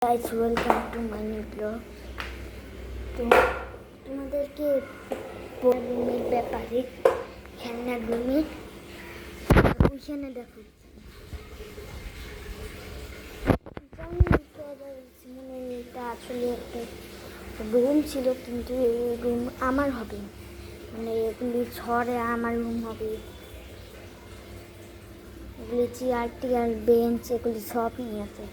Guys welcome to my new blog. তো তোমাদেরকে রুমের ব্যাপারে খেলনার রুমের ওইখানে দেখো মনে এটা আসলে একটা রুম ছিল, কিন্তু এই রুম আমার হবে, মানে এগুলি ছড়ে আমার রুম হবে। এগুলি চেয়ার টিয়ার বেঞ্চ এগুলি সব নিয়ে আছে।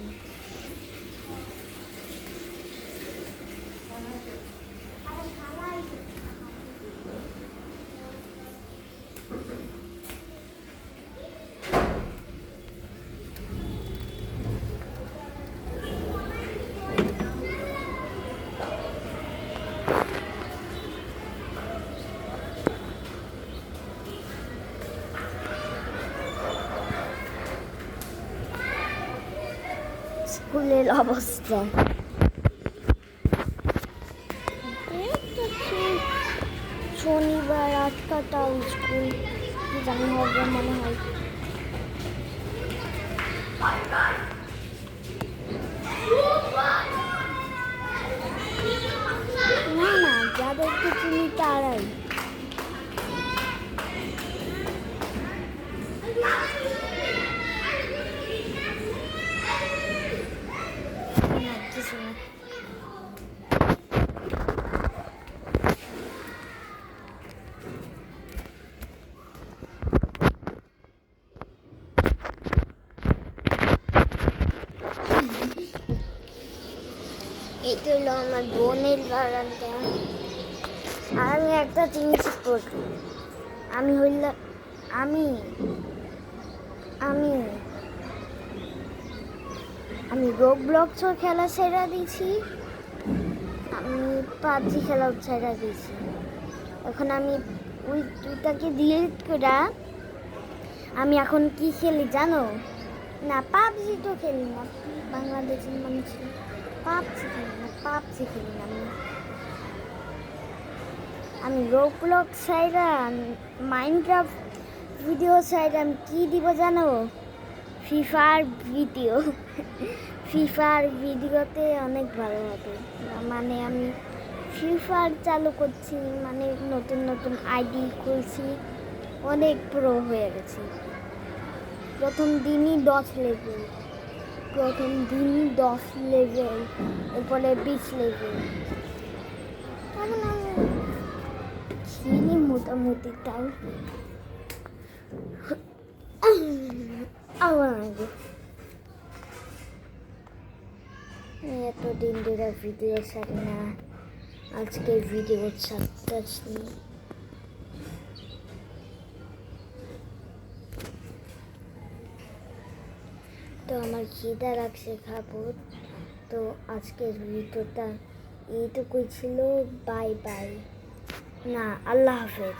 স্কুলের অবস্থা শনিবার 8টা স্কুল জানি হবে মনে হয়। না না, যাদেরকে চিনি তারাই। কিছু না, এটা হলো আমার বোনের বারান্দা। আর আমি একটা জিনিস করছি, আমি হইলাম আমি আমি আমি রোবলক্সও খেলা ছেড়ে দিয়েছি, আমি পাবজি খেলাও ছেড়ে দিয়েছি। এখন আমি ওই দুইটাকে ডিলিট করে আমি এখন কি খেলি জানো? না, পাবজি তো খেলি না, বাংলাদেশের মানুষ পাবজি খেলি না আমি রোবলক্স ছাইরা মাইনক্রাফট ভিডিও ছাইরা আমি কি দিব জানো? ফিফার ভিডিওতে অনেক ভালো হবে। মানে আমি ফিফার চালু করছি, মানে নতুন নতুন আইডি খুলছি, অনেক প্রো হয়ে গেছি। প্রথম দিনই 10 লেভেল, এরপরে 20 লেভেল। এখন আমি খেলি মোটামুটি, তাও আবার এতদিন ধরে ভিডিও ছাড়ি না, আজকে ভিডিও ছাড়তেছি। তো আমার খিদা লাগছে, খাবো। তো আজকের ভিডিওটা এইটুকুই ছিল। বাই বাই, না আল্লাহ হাফেজ।